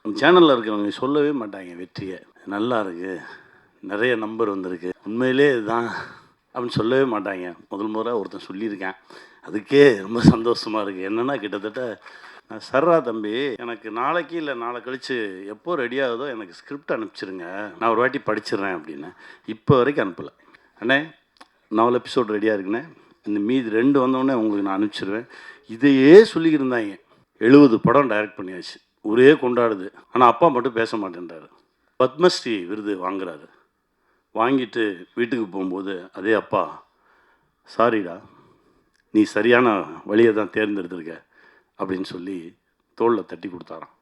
சேனலில் இருக்கிறவங்க சொல்லவே மாட்டாங்க வெற்றியை. நல்லா இருக்குது, நிறைய நம்பர் வந்திருக்கு, உண்மையிலே இதுதான் அப்படின்னு சொல்லவே மாட்டாங்க. முதல்ல ஒருத்தன் சொல்லியிருக்கேன், அதுக்கே ரொம்ப சந்தோஷமாக இருக்குது. என்னென்னா கிட்டத்தட்ட சர்ரா தம்பி எனக்கு நாளைக்கு இல்லை நாளை கழித்து எப்போ ரெடி ஆகுதோ எனக்கு ஸ்கிரிப்ட் அனுப்பிச்சிருங்க, நான் ஒரு வாட்டி படிச்சிடுறேன் அப்படின்னு. இப்போ வரைக்கும் அனுப்பலை. அண்ணே 4 எபிசோட் ரெடியாக இருக்குண்ணே, இந்த மீதி 2 வந்தோடனே உங்களுக்கு நான் அனுப்பிச்சிடுவேன். இதையே சொல்லிக்கிட்டு இருந்தாங்க. 70 படம் டைரக்ட் பண்ணியாச்சு, ஊரே கொண்டாடுது. ஆனால் அப்பா மட்டும் பேச மாட்டேன்றாரு. பத்மஸ்ரீ விருது வாங்குறாரு. வாங்கிட்டு வீட்டுக்கு போகும்போது அதே அப்பா, சாரிடா நீ சரியான வழியை தான் தேர்ந்தெடுத்திருக்க அப்படின்னு சொல்லி தோளில் தட்டி கொடுத்தாராம்.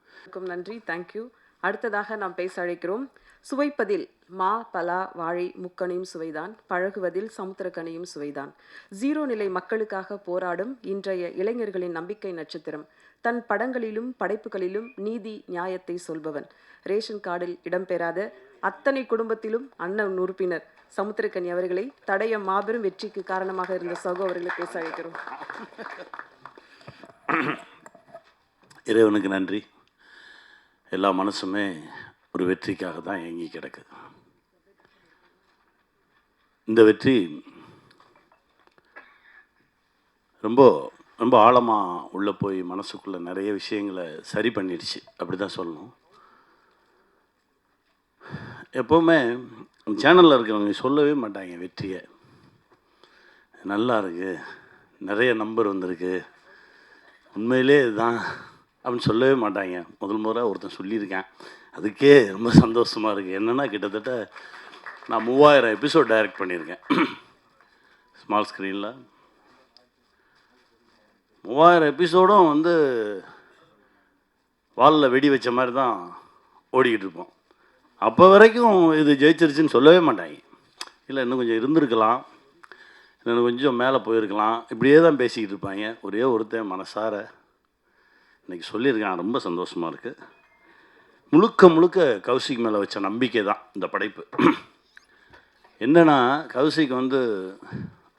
நன்றி, தேங்க்யூ. அடுத்ததாக நாம் பேச அழைக்கிறோம். சுவைப்பதில் மா பலா வாழை முக்கணியும் சுவைதான், பழகுவதில் சமுத்திரக்கனியும் சுவைதான். 0 நிலை மக்களுக்காக போராடும் இன்றைய இளைஞர்களின் நம்பிக்கை நட்சத்திரம். தன் படங்களிலும் படைப்புகளிலும் நீதி நியாயத்தை சொல்பவன். ரேஷன் கார்டில் இடம்பெறாத அத்தனை குடும்பத்திலும் அண்ணன் உறுப்பினர் சமுத்திரக்கனி அவர்களை தடைய மாபெரும் வெற்றிக்கு காரணமாக இருந்த சகோ அவர்களை பேச அழைக்கிறோம். இறைவனுக்கு நன்றி. எல்லா மனசுமே ஒரு வெற்றிக்காக தான் ஏங்கி கிடக்கு. இந்த வெற்றி ரொம்ப ரொம்ப ஆழமாக உள்ளே போய் மனசுக்குள்ளே நிறைய விஷயங்களை சரி பண்ணிடுச்சு, அப்படி தான் சொல்லணும். எப்போவுமே சேனலில் இருக்கிறவங்க சொல்லவே மாட்டாங்க வெற்றியை. நல்லா இருக்குது, நிறைய நம்பர் வந்திருக்கு, உண்மையிலே இதுதான் அப்படின்னு சொல்லவே மாட்டாங்க. முதல்ல ஒருத்தன் சொல்லியிருக்கேன், அதுக்கே ரொம்ப சந்தோஷமாக இருக்குது. என்னென்னா கிட்டத்தட்ட நான் 3000 எபிசோட் டைரக்ட் பண்ணியிருக்கேன் ஸ்மால் ஸ்க்ரீனில். 3000 எபிசோடும் வந்து வாலில் வெடி வச்ச மாதிரி தான் ஓடிக்கிட்டு இருப்போம். அப்போ வரைக்கும் இது ஜெயிச்சிருச்சுன்னு சொல்லவே மாட்டாங்க. இல்லை இன்னும் கொஞ்சம் இருந்திருக்கலாம், இன்னும் கொஞ்சம் மேலே போயிருக்கலாம், இப்படியே தான் பேசிக்கிட்டு இருப்பாங்க. ஒரே ஒருத்தன் மனசார இன்றைக்கி சொல்லியிருக்கேன், ரொம்ப சந்தோஷமாக இருக்குது. முழுக்க முழுக்க கௌசிக் மேலே வச்ச நம்பிக்கை தான் இந்த படைப்பு. என்னென்னா கௌசிக் வந்து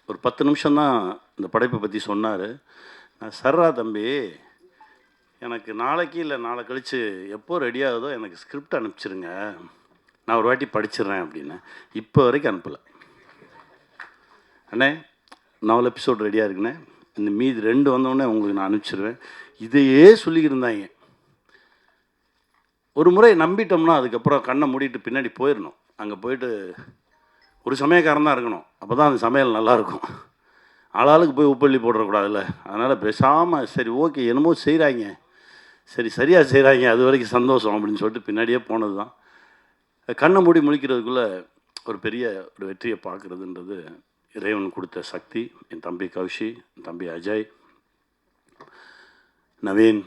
ஒரு 10 நிமிஷம்தான் இந்த படைப்பை பற்றி சொன்னார். நான் சர்ரா தம்பி எனக்கு நாளைக்கு இல்லை நாளை கழித்து எப்போ ரெடி ஆகுதோ எனக்கு ஸ்கிரிப்ட் அனுப்பிச்சிருங்க, நான் ஒரு வாட்டி படிச்சிடுறேன் அப்படின்னு. இப்போ வரைக்கும் அனுப்பலை. அண்ணே 4 எபிசோட் ரெடியாக இருக்குண்ணே, இந்த மீதி 2 வந்தோடனே உங்களுக்கு நான் அனுப்பிச்சிடுவேன். இதையே சொல்லிக்கிட்டு இருந்தாங்க. ஒரு முறை நம்பிட்டோம்னா அதுக்கப்புறம் கண்ணை மூடிட்டு பின்னாடி போயிடணும். அங்கே போயிட்டு ஒரு சமயக்காரன் தான் இருக்கணும், அப்போ தான் அந்த சமையல் நல்லாயிருக்கும். ஆளாளுக்கு போய் உப்பள்ளி போடக்கூடாதுல்ல. அதனால் பேசாமல் சரி ஓகே என்னமோ செய்கிறாங்க, சரி சரியாக செய்கிறாங்க, அது வரைக்கும் சந்தோஷம் அப்படின்னு சொல்லிட்டு பின்னாடியே போனது தான். கண்ணை மூடி முழிக்கிறதுக்குள்ளே ஒரு பெரிய ஒரு வெற்றியை பார்க்குறதுன்றது இறைவன் கொடுத்த சக்தி. என் தம்பி கௌஷி, என் தம்பி அஜய், நவீன்,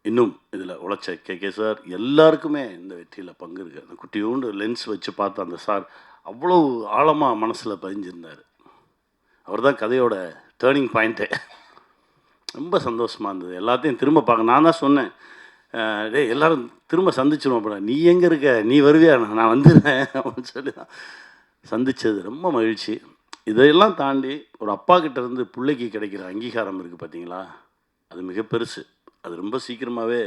இன்னும் இதில் உழைச்ச கே சார், எல்லாருக்குமே இந்த வெற்றியில் பங்கு இருக்குது. அந்த குட்டியோண்டு லென்ஸ் வச்சு பார்த்த அந்த சார் அவ்வளோ ஆழமாக மனசில் பதிஞ்சிருந்தார். அவர் தான் கதையோட டேர்னிங் பாயிண்ட்டே. ரொம்ப சந்தோஷமாக இருந்தது. எல்லாத்தையும் திரும்ப பார்க்க நான் தான் சொன்னேன், டே எல்லோரும் திரும்ப சந்திச்சிடுவோம் அப்படின்னா, நீ எங்கே இருக்க, நீ வருவியா, நான் வந்துடுறேன் அப்படின்னு சொல்லி தான் சந்தித்தது. ரொம்ப மகிழ்ச்சி. இதையெல்லாம் தாண்டி ஒரு அப்பா கிட்டேருந்து பிள்ளைக்கு கிடைக்கிற அங்கீகாரம் இருக்குது பார்த்தீங்களா, அது மிக பெருசு. அது ரொம்ப சீக்கிரமாகவே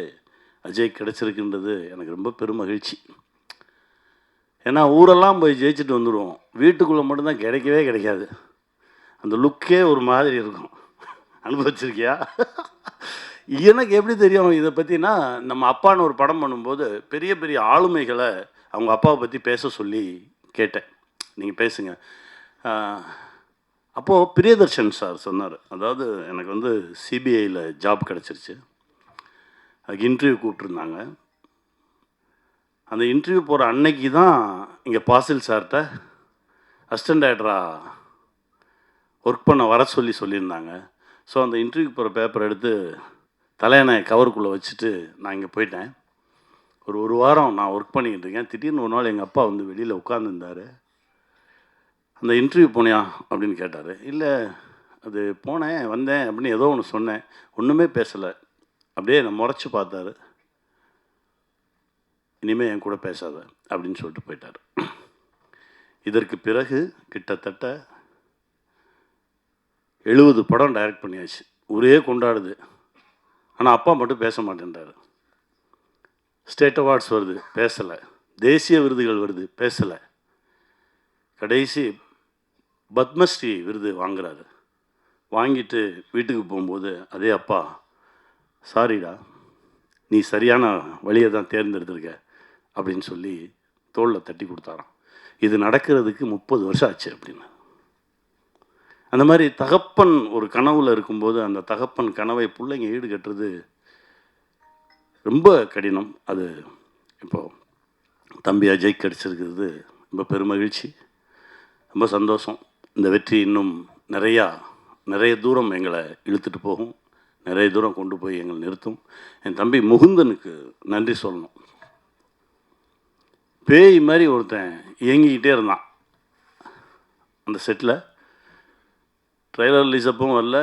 அஜய் கிடச்சிருக்குன்றது எனக்கு ரொம்ப பெரும் மகிழ்ச்சி. ஏன்னா ஊரெல்லாம் போய் ஜெயிச்சுட்டு வந்துடுவோம், வீட்டுக்குள்ளே மட்டும்தான் கிடைக்கவே கிடைக்காது. அந்த லுக்கே ஒரு மாதிரி இருக்கும். அனுபவிச்சிருக்கியா? எனக்கு எப்படி தெரியும் இதை பற்றினா, நம்ம அப்பான்னு ஒரு படம் பண்ணும்போது பெரிய பெரிய ஆளுமைகளை அவங்க அப்பாவை பற்றி பேச சொல்லி கேட்டேன், நீங்கள் பேசுங்க. அப்போது பிரியதர்ஷன் சார் சொன்னார், அதாவது எனக்கு வந்து சிபிஐயில் ஜாப் கிடச்சிருச்சு, அதுக்கு இன்டர்வியூ கூப்பிட்ருந்தாங்க. அந்த இன்டர்வியூ போகிற அன்னைக்கு தான் இங்கே பாசில் சார்கிட்ட அசிஸ்டன்ட் டைரக்டராக ஒர்க் பண்ண வர சொல்லியிருந்தாங்க. ஸோ அந்த இன்டர்வியூக்கு போகிற பேப்பர் எடுத்து தலையணை கவருக்குள்ளே வச்சுட்டு நான் இங்கே போயிட்டேன். ஒரு வாரம் நான் ஒர்க் பண்ணிக்கிட்டு இருக்கேன். திடீர்னு ஒரு நாள் எங்கள் அப்பா வந்து வெளியில் உட்காந்துருந்தார். அந்த இன்டர்வியூ போனியா அப்படின்னு கேட்டார். இல்லை அது போனேன் வந்தேன் அப்படின்னு ஏதோ ஒன்று சொன்னேன், ஒன்றுமே பேசலை. அப்படியே நான் முறைச்சி பார்த்தாரு. இனிமேல் என் கூட பேசாத அப்படின்னு சொல்லிட்டு போயிட்டார். இதற்கு பிறகு கிட்டத்தட்ட 70 படம் டைரக்ட் பண்ணியாச்சு, ஊரே கொண்டாடுது. ஆனால் அப்பா மட்டும் பேச மாட்டேன்றார். ஸ்டேட் அவார்ட்ஸ் வருது, பேசலை. தேசிய விருதுகள் வருது, பேசலை. கடைசி பத்மஸ்ரீ விருது வாங்குறாரு. வாங்கிட்டு வீட்டுக்கு போகும்போது அதே அப்பா, சாரிடா, நீ சரியான வழியை தான் தேர்ந்தெடுத்திருக்க அப்படின்னு சொல்லி தோளில் தட்டி கொடுத்தாராம். இது நடக்கிறதுக்கு 30 வருஷம் ஆச்சு அப்படின்னு. அந்த மாதிரி தகப்பன் ஒரு கனவுல இருக்கும்போது அந்த தகப்பன் கனவை பிள்ளைங்க ஈடுகட்டுறது ரொம்ப கடினம். அது இப்போது தம்பி அஜய் கிடச்சிருக்கிறது ரொம்ப பெருமகிழ்ச்சி, ரொம்ப சந்தோஷம். இந்த வெற்றி இன்னும் நிறைய தூரம் எங்களை இழுத்துட்டு போகும், நிறைய தூரம் கொண்டு போய் எங்களை நிறுத்தும். என் தம்பி முகுந்தனுக்கு நன்றி சொல்லணும். பேய் மாதிரி ஒருத்தன் இயங்கிக்கிட்டே இருந்தான் அந்த செட்டில். ட்ரெய்லர் ரிலீஸ் அப்பவும் வரல,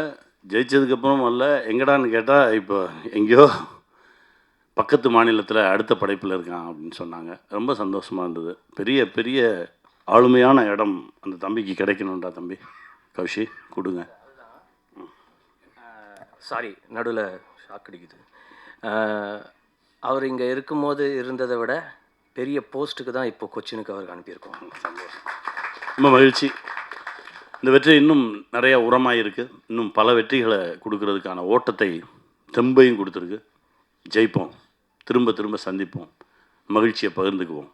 ஜெயிச்சதுக்கப்புறம் வரல. எங்கடான்னு கேட்டால் இப்போ எங்கேயோ பக்கத்து மாநிலத்தில் அடுத்த படைப்பில் இருக்கான் அப்படின்னு சொன்னாங்க. ரொம்ப சந்தோஷமாக இருந்தது. பெரிய பெரிய ஆளுமையான இடம் அந்த தம்பிக்கு கிடைக்கணுன்றா தம்பி. கௌஷி கொடுங்க. சாரி, நடுவில் ஷாக் அடிக்குது. அவர் இங்கே இருக்கும்போது இருந்ததை விட பெரிய போஸ்ட்டுக்கு தான் இப்போ கொச்சினுக்கு அவருக்கு அனுப்பியிருக்கோம். சந்தோஷம், ரொம்ப மகிழ்ச்சி. இந்த வெற்றி இன்னும் நிறையா உரமாக இருக்குது. இன்னும் பல வெற்றிகளை கொடுக்கறதுக்கான ஓட்டத்தை தெம்பையும் கொடுத்துருக்கு. ஜெயிப்போம், திரும்ப திரும்ப சந்திப்போம், மகிழ்ச்சியை பகிர்ந்துக்குவோம்.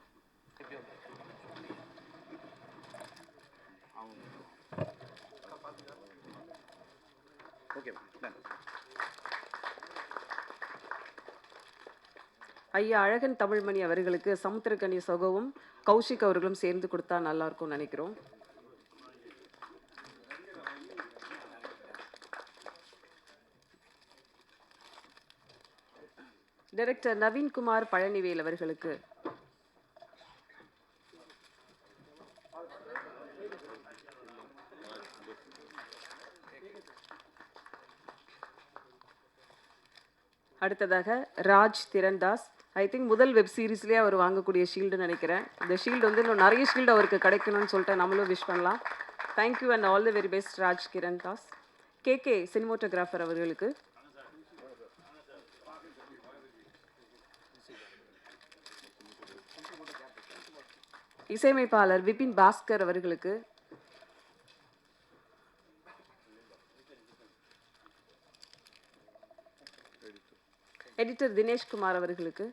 ஐயா அழகன் தமிழ்மணி அவர்களுக்கு சமுத்திரக்கனி சகோவும் கௌஷிக் அவர்களும் சேர்ந்து கொடுத்தா நல்லா இருக்கும்னு நினைக்கிறோம். டைரக்டர் நவீன்குமார் பழனிவேல் அவர்களுக்கு, அடுத்ததாக ராஜ் திரன்தாஸ். ஐ திங்க் முதல் வெப் சீரிஸ்லேயே அவர் வாங்கக்கூடிய ஷீல்டுன்னு நினைக்கிறேன். இந்த ஷீல்டு வந்து இன்னும் நிறைய ஷீல்டு அவருக்கு கிடைக்கணும்னு சொல்லிட்டு நம்மளும் விஷ் பண்ணலாம். Thank you and all the very best Raj Kiran Das. K cinematographer அவர்களுக்கு, இசையமைப்பாளர் விபின் பாஸ்கர் அவர்களுக்கு, எடிட்டர் தினேஷ்குமார் அவர்களுக்கு,